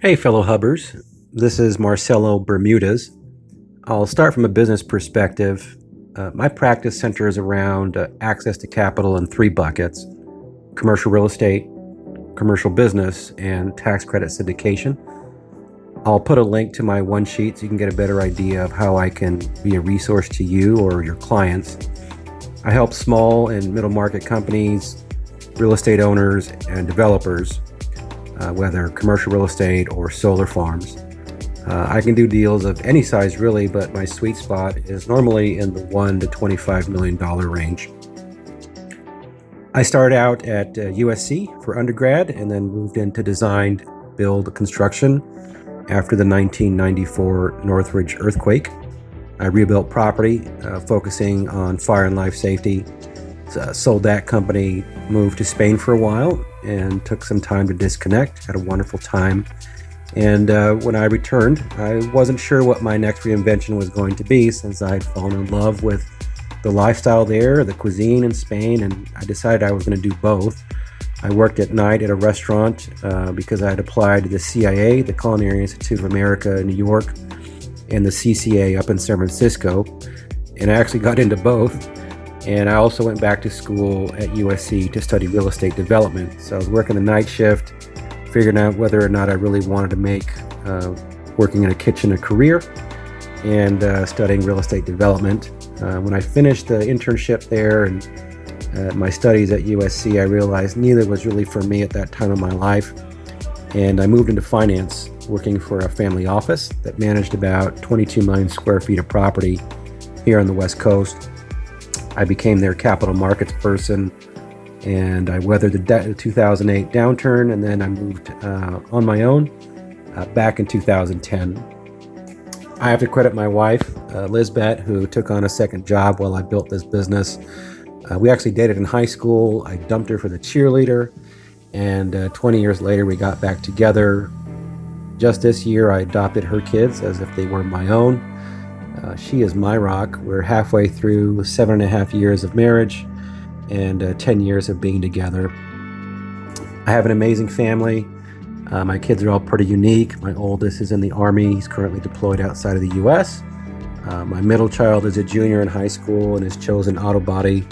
Hey, fellow Hubbers. This is Marcelo Bermudez. I'll start from a business perspective. My practice centers around access to capital in three buckets: commercial real estate, commercial business, and tax credit syndication. I'll put a link to my one sheet so you can get a better idea of how I can be a resource to you or your clients. I help small and middle market companies, real estate owners, and developers, whether commercial real estate or solar farms. I can do deals of any size really, but my sweet spot is normally in the $1 to $25 million range. I started out at USC for undergrad and then moved into design, build, construction after the 1994 Northridge earthquake. I rebuilt property, focusing on fire and life safety. Sold that company, moved to Spain for a while, and took some time to disconnect. Had a wonderful time. And when I returned, I wasn't sure what my next reinvention was going to be, since I had fallen in love with the lifestyle there, the cuisine in Spain, and I decided I was going to do both. I worked at night at a restaurant because I had applied to the CIA, the Culinary Institute of America in New York, and the CCA up in San Francisco, and I actually got into both. And I also went back to school at USC to study real estate development. So I was working the night shift, figuring out whether or not I really wanted to make working in a kitchen a career, and studying real estate development. When I finished the internship there and my studies at USC, I realized neither was really for me at that time of my life. And I moved into finance, working for a family office that managed about 22 million square feet of property here on the West Coast. I became their capital markets person, and I weathered the 2008 downturn, and then I moved on my own back in 2010. I have to credit my wife, Lisbeth, who took on a second job while I built this business. We actually dated in high school. I dumped her for the cheerleader, and 20 years later, we got back together. Just this year, I adopted her kids as if they were my own. She is my rock. We're halfway through 7.5 years of marriage and 10 years of being together. I have an amazing family. My kids are all pretty unique. My oldest is in the Army. He's currently deployed outside of the U.S. My middle child is a junior in high school and has chosen auto body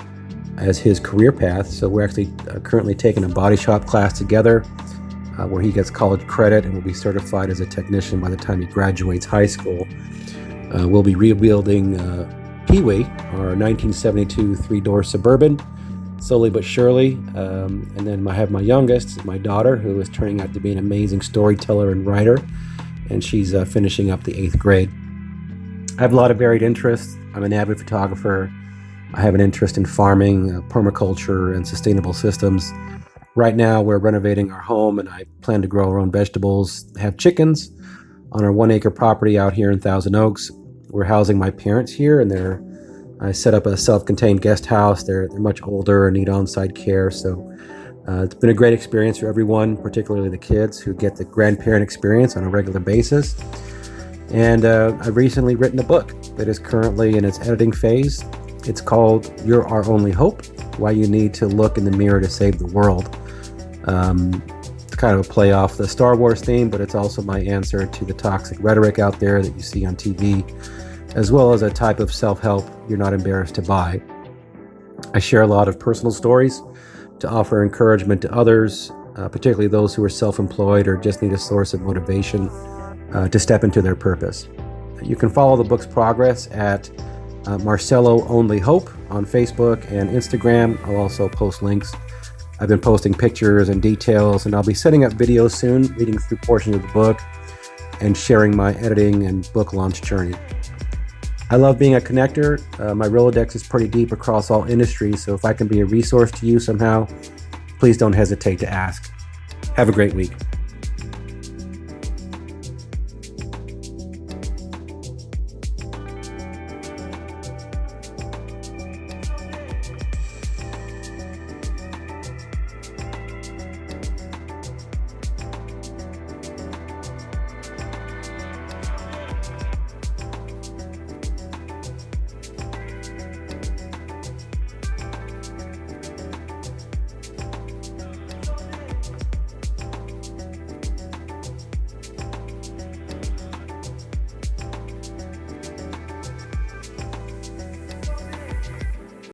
as his career path. So we're actually currently taking a body shop class together where he gets college credit and will be certified as a technician by the time he graduates high school. We'll be rebuilding Pee-wee, our 1972 three-door Suburban, slowly but surely. And then I have my youngest, my daughter, who is turning out to be an amazing storyteller and writer, and she's finishing up the 8th grade. I have a lot of varied interests. I'm an avid photographer. I have an interest in farming, permaculture, and sustainable systems. Right now, we're renovating our home, and I plan to grow our own vegetables, have chickens on our 1-acre property out here in Thousand Oaks. We're housing my parents here, and I set up a self-contained guest house. They're much older and need on-site care, so it's been a great experience for everyone, particularly the kids who get the grandparent experience on a regular basis. And I've recently written a book that is currently in its editing phase. It's called You're Our Only Hope: Why You Need to Look in the Mirror to Save the World. It's kind of a play off the Star Wars theme, but it's also my answer to the toxic rhetoric out there that you see on TV, as well as a type of self-help you're not embarrassed to buy. I share a lot of personal stories to offer encouragement to others, particularly those who are self-employed or just need a source of motivation to step into their purpose. You can follow the book's progress at Marcelo Only Hope on Facebook and Instagram. I'll also post links. I've been posting pictures and details, and I'll be setting up videos soon, reading through portions of the book and sharing my editing and book launch journey. I love being a connector. My Rolodex is pretty deep across all industries, so if I can be a resource to you somehow, please don't hesitate to ask. Have a great week.